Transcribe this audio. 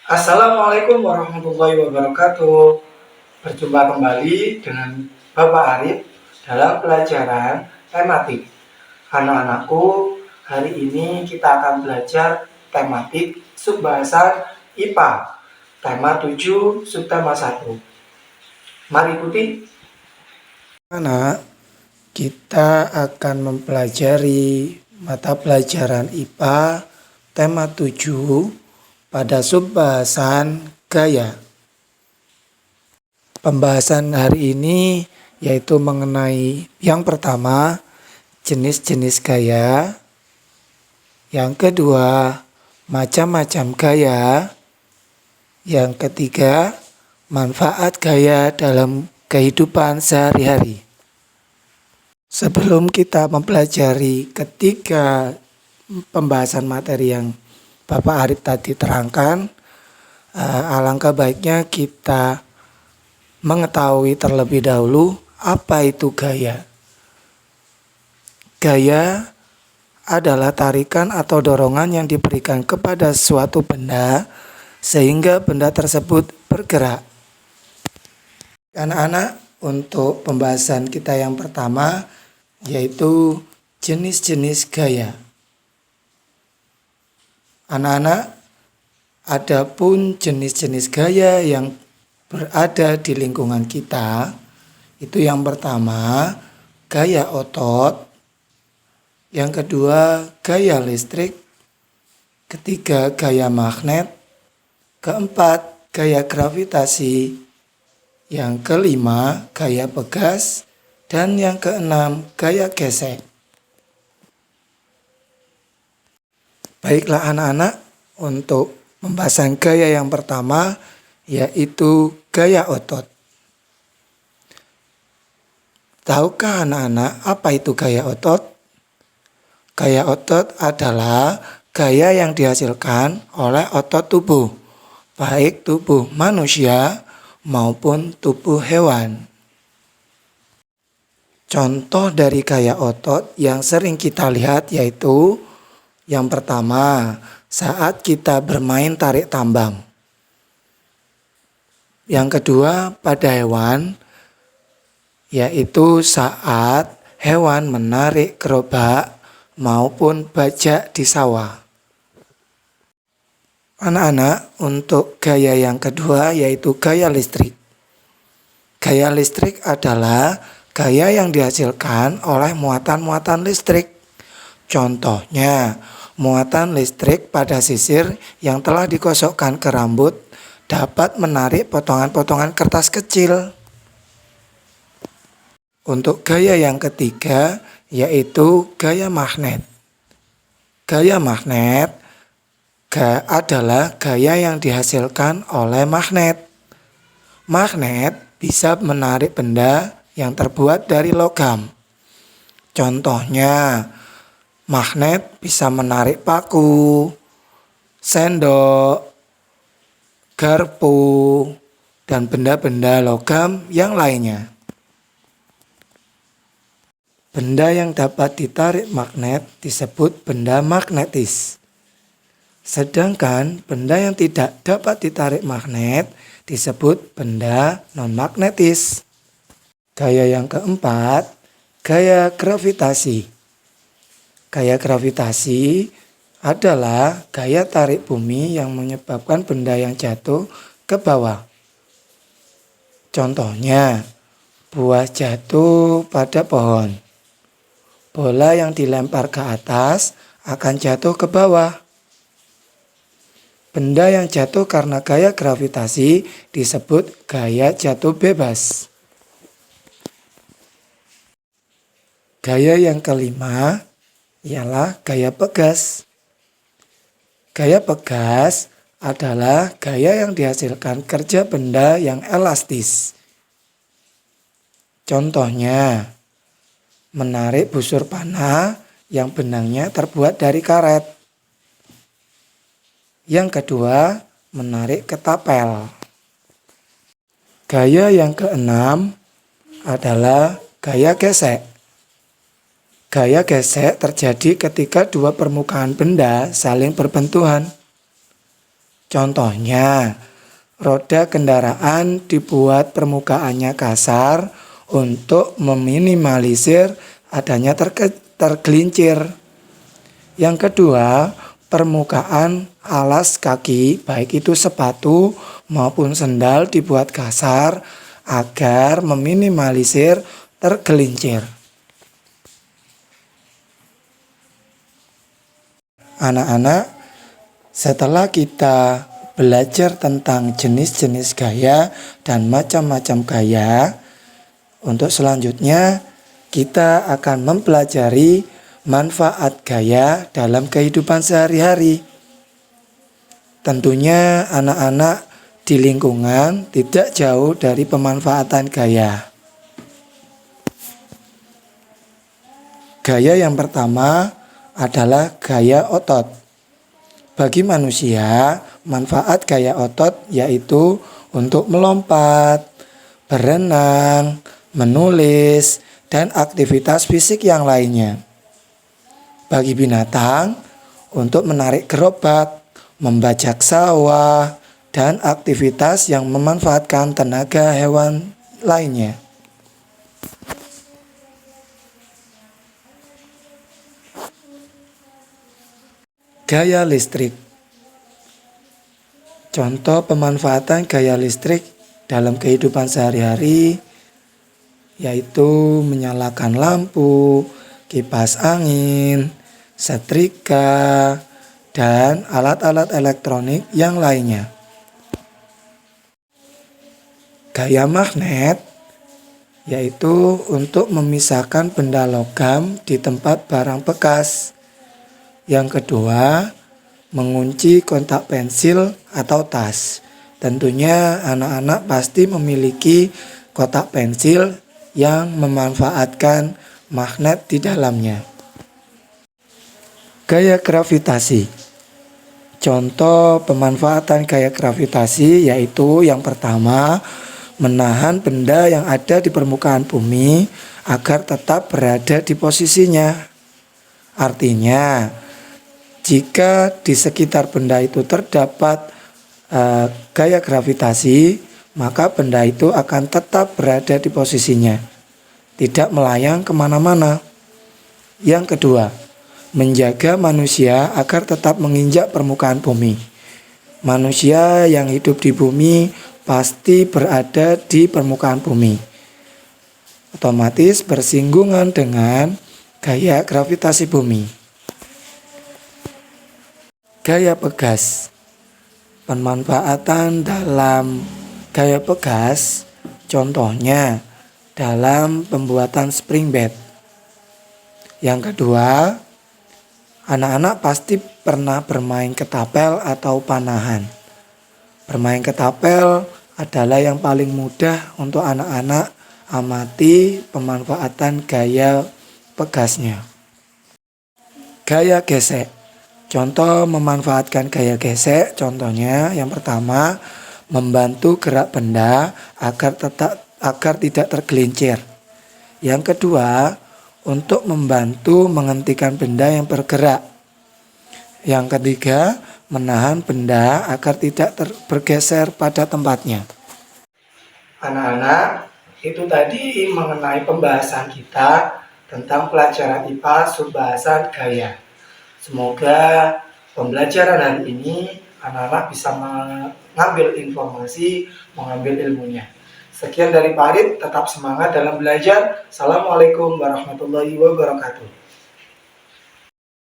Assalamualaikum warahmatullahi wabarakatuh. Berjumpa kembali dengan Bapak Arif dalam pelajaran tematik. Anak-anakku, hari ini kita akan belajar tematik subbahasa IPA, tema 7, subtema 1. Mari ikuti. Anak, kita akan mempelajari mata pelajaran IPA tema 7 pada subbahasan gaya. Pembahasan hari ini yaitu mengenai yang pertama, jenis-jenis gaya. Yang kedua, macam-macam gaya. Yang ketiga, manfaat gaya dalam kehidupan sehari-hari. Sebelum kita mempelajari ketiga pembahasan materi yang Bapak Arif tadi terangkan, alangkah baiknya kita mengetahui terlebih dahulu apa itu gaya. Gaya adalah tarikan atau dorongan yang diberikan kepada suatu benda sehingga benda tersebut bergerak. Anak-anak, untuk pembahasan kita yang pertama yaitu jenis-jenis gaya. Anak-anak, adapun jenis-jenis gaya yang berada di lingkungan kita, itu yang pertama gaya otot, yang kedua gaya listrik, ketiga gaya magnet, keempat gaya gravitasi, yang kelima gaya pegas, dan yang keenam gaya gesek. Baiklah anak-anak, untuk pembahasan gaya yang pertama yaitu gaya otot. Tahukah anak-anak apa itu gaya otot? Gaya otot adalah gaya yang dihasilkan oleh otot tubuh, baik tubuh manusia maupun tubuh hewan. Contoh dari gaya otot yang sering kita lihat yaitu yang pertama, saat kita bermain tarik tambang. Yang kedua, pada hewan, yaitu saat hewan menarik gerobak maupun bajak di sawah. Anak-anak, untuk gaya yang kedua yaitu gaya listrik. Gaya listrik adalah gaya yang dihasilkan oleh muatan-muatan listrik. Contohnya, muatan listrik pada sisir yang telah dikosokkan ke rambut dapat menarik potongan-potongan kertas kecil. Untuk gaya yang ketiga yaitu gaya magnet. Gaya magnet adalah gaya yang dihasilkan oleh magnet. Magnet bisa menarik benda yang terbuat dari logam. Contohnya, magnet bisa menarik paku, sendok, garpu, dan benda-benda logam yang lainnya. Benda yang dapat ditarik magnet disebut benda magnetis. Sedangkan benda yang tidak dapat ditarik magnet disebut benda non-magnetis. Gaya yang keempat, gaya gravitasi. Gaya gravitasi adalah gaya tarik bumi yang menyebabkan benda yang jatuh ke bawah. Contohnya, buah jatuh pada pohon. Bola yang dilempar ke atas akan jatuh ke bawah. Benda yang jatuh karena gaya gravitasi disebut gaya jatuh bebas. Gaya yang kelima ialah gaya pegas. Gaya pegas adalah gaya yang dihasilkan kerja benda yang elastis. Contohnya, menarik busur panah yang benangnya terbuat dari karet. Yang kedua, menarik ketapel. Gaya yang keenam adalah gaya gesek. Gaya gesek terjadi ketika dua permukaan benda saling berbenturan. Contohnya, roda kendaraan dibuat permukaannya kasar untuk meminimalisir adanya tergelincir. Yang kedua, permukaan alas kaki, baik itu sepatu maupun sendal, dibuat kasar agar meminimalisir tergelincir. Anak-anak, setelah kita belajar tentang jenis-jenis gaya dan macam-macam gaya, untuk selanjutnya kita akan mempelajari manfaat gaya dalam kehidupan sehari-hari. Tentunya anak-anak di lingkungan tidak jauh dari pemanfaatan gaya. Gaya yang pertama adalah gaya otot. Bagi manusia, manfaat gaya otot yaitu untuk melompat, berenang, menulis, dan aktivitas fisik yang lainnya. Bagi binatang, untuk menarik gerobak, membajak sawah, dan aktivitas yang memanfaatkan tenaga hewan lainnya. Gaya listrik. Contoh pemanfaatan gaya listrik dalam kehidupan sehari-hari yaitu menyalakan lampu, kipas angin, setrika, dan alat-alat elektronik yang lainnya. Gaya magnet yaitu untuk memisahkan benda logam di tempat barang bekas. Yang kedua, mengunci kontak pensil atau tas. Tentunya anak-anak pasti memiliki kotak pensil yang memanfaatkan magnet di dalamnya. Gaya gravitasi. Contoh pemanfaatan gaya gravitasi yaitu yang pertama, menahan benda yang ada di permukaan bumi agar tetap berada di posisinya. Artinya, jika di sekitar benda itu terdapat gaya gravitasi, maka benda itu akan tetap berada di posisinya, tidak melayang kemana-mana. Yang kedua, menjaga manusia agar tetap menginjak permukaan bumi. Manusia yang hidup di bumi pasti berada di permukaan bumi, otomatis bersinggungan dengan gaya gravitasi bumi. Gaya pegas. Pemanfaatan dalam gaya pegas contohnya dalam pembuatan spring bed. Yang kedua, anak-anak pasti pernah bermain ketapel atau panahan. Bermain ketapel adalah yang paling mudah untuk anak-anak amati pemanfaatan gaya pegasnya. Gaya gesek. Contoh memanfaatkan gaya gesek, contohnya yang pertama, membantu gerak benda agar tidak tergelincir. Yang kedua, untuk membantu menghentikan benda yang bergerak. Yang ketiga, menahan benda agar tidak bergeser pada tempatnya. Anak-anak, itu tadi mengenai pembahasan kita tentang pelajaran IPA subbahasa gaya. Semoga pembelajaran hari ini anak-anak bisa mengambil informasi, mengambil ilmunya. Sekian dari Pak Arit, tetap semangat dalam belajar. Assalamualaikum warahmatullahi wabarakatuh.